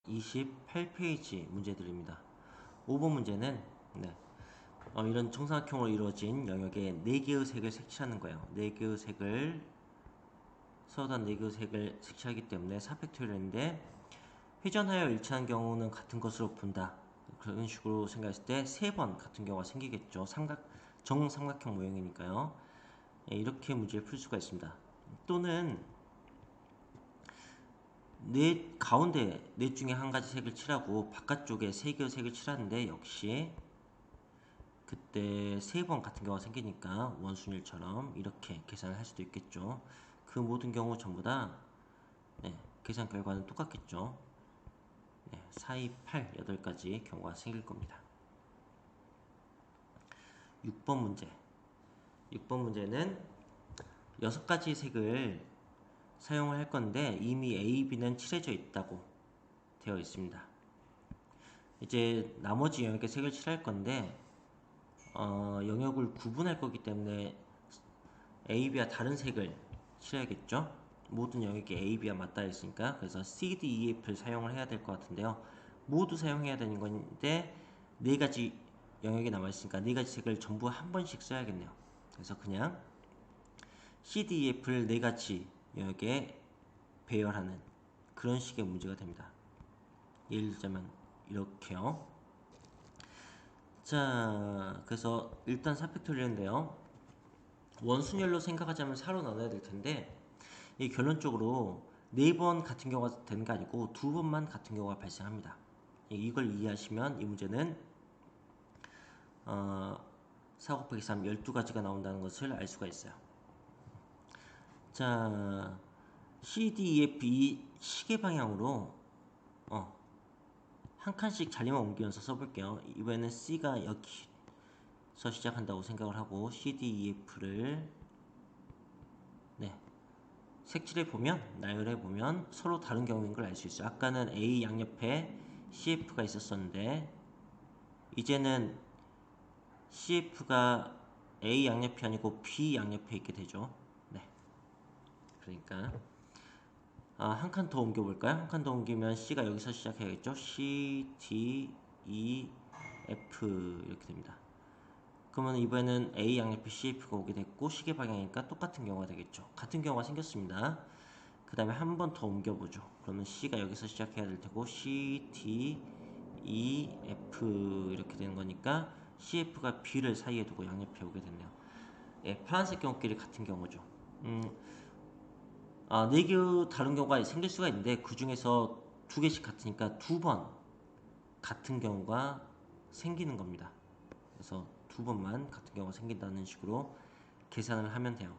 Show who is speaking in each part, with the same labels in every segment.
Speaker 1: 28페이지 문제들입니다. 5번 문제는 이런 정사각형으로 이루어진 영역에 4개의 색을 색칠하는 거예요. 4개의 색을 서로 다 4개의 색을 색칠하기 때문에 4팩토리얼인데 회전하여 일치하는 경우는 같은 것으로 본다. 그런 식으로 생각했을 때 3번 같은 경우가 생기겠죠. 정삼각형 모형이니까요. 이렇게 문제를 풀 수가 있습니다. 또는 가운데 넷 중에 한 가지 색을 칠하고 바깥쪽에 3개의 색을 칠하는데 역시 그때 3번 같은 경우가 생기니까 원순일처럼 이렇게 계산을 할 수도 있겠죠. 그 모든 경우 전부 다 계산 결과는 똑같겠죠. 4, 2, 8, 8가지 경우가 생길 겁니다. 6번 문제. 6번 문제는 6가지 색을 사용을 할 건데 이미 A, B는 칠해져 있다고 되어 있습니다. 이제 나머지 영역에 색을 칠할 건데 영역을 구분할 거기 때문에 A, B와 다른 색을 칠해야겠죠. 모든 영역에 A, B가 맞닿아 있으니까 그래서 C, D, E, F를 사용을 해야 될 것 같은데요. 모두 사용해야 되는 건데 4가지 영역이 남아있으니까 4가지 색을 전부 한 번씩 써야겠네요. 그래서 그냥 C, D, E, F를 4가지 영역에 배열하는 그런 식의 문제가 됩니다. 예를 들자면 이렇게요. 자, 그래서 일단 4팩토리얼인데요. 원순열로 생각하자면 4로 나눠야 될 텐데 이 결론적으로 4번 같은 경우가 되는 게 아니고 2번만 같은 경우가 발생합니다. 이걸 이해하시면 이 문제는 4 곱하기 3 12가지가 나온다는 것을 알 수가 있어요. 자, C, D, E, F, E 시계 방향으로 한 칸씩 자리만 옮기면서 써볼게요. 이번에는 C가 여기서 시작한다고 생각을 하고 C, D, E, F를 색칠해보면 나열해보면 서로 다른 경우인 걸 알 수 있어요. 아까는 A 양옆에 CF가 있었었는데 이제는 CF가 A 양옆이 아니고 B 양옆에 있게 되죠. 그러니까 한 칸 더 옮겨볼까요? 한 칸 더 옮기면 C가 여기서 시작해야겠죠. C, D, E, F 이렇게 됩니다. 그러면 이번에는 A 양옆에 CF가 오게 됐고 시계 방향이니까 똑같은 경우가 되겠죠. 같은 경우가 생겼습니다. 그 다음에 한 번 더 옮겨보죠. 그러면 C가 여기서 시작해야 될 테고 C, D, E, F 이렇게 되는 거니까 CF가 B를 사이에 두고 양옆에 오게 됐네요. 파란색 경우끼리 같은 경우죠. 4개 다른 경우가 생길 수가 있는데 그 중에서 2개씩 같으니까 2번 같은 경우가 생기는 겁니다. 그래서 2번만 같은 경우가 생긴다는 식으로 계산을 하면 돼요.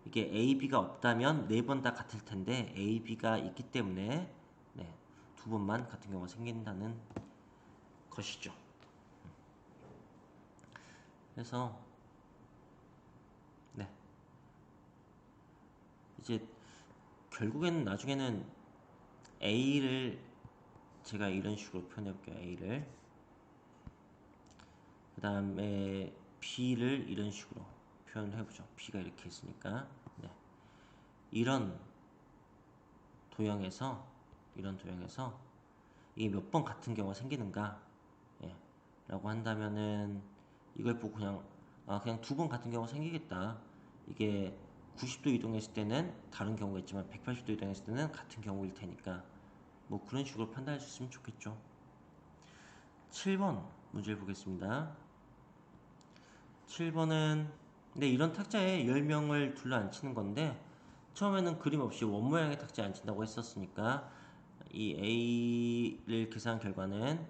Speaker 1: 이게 A, B가 없다면 4번 다 같을 텐데 A, B가 있기 때문에 2번만 같은 경우가 생긴다는 것이죠. 그래서 이제 결국에는 나중에는 A를 제가 이런 식으로 표현해 볼게요. A를 그 다음에 B를 이런 식으로 표현을 해보죠. B가 이렇게 있으니까 이런 도형에서 이게 몇 번 같은 경우가 생기는가 라고 한다면은 이걸 보고 그냥 2번 같은 경우가 생기겠다. 이게 90도 이동했을 때는 다른 경우가 있지만 180도 이동했을 때는 같은 경우일 테니까 뭐 그런 식으로 판단할 수 있으면 좋겠죠. 7번 문제를 보겠습니다. 7번은 이런 탁자에 10명을 둘러앉히는 건데 처음에는 그림 없이 원 모양의 탁자에 앉힌다고 했었으니까 이 A를 계산한 결과는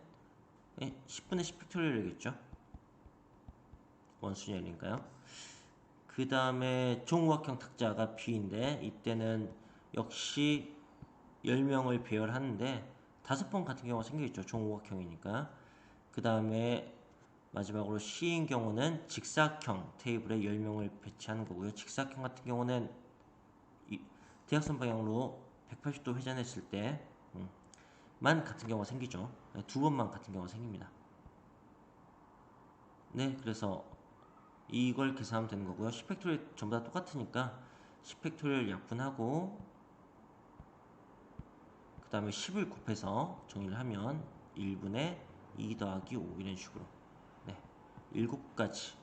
Speaker 1: 10분의 10팩토리얼이겠죠. 원순열이니까요. 그 다음에 종우각형 탁자가 B인데 이때는 역시 10명을 배열하는데 5번 같은 경우가 생기겠죠. 종우각형이니까. 그 다음에 마지막으로 C인 경우는 직사각형 테이블에 10명을 배치하는 거고요. 직사각형 같은 경우는 대각선 방향으로 180도 회전했을 때만 같은 경우가 생기죠. 2번만 같은 경우가 생깁니다. 그래서 이걸 계산하면 되는 거고요. 10팩토리얼 전부 다 똑같으니까 10팩토리얼 약분하고 그 다음에 10을 곱해서 정리를 하면 1분의 2 더하기 5 이런 식으로 네, 7가지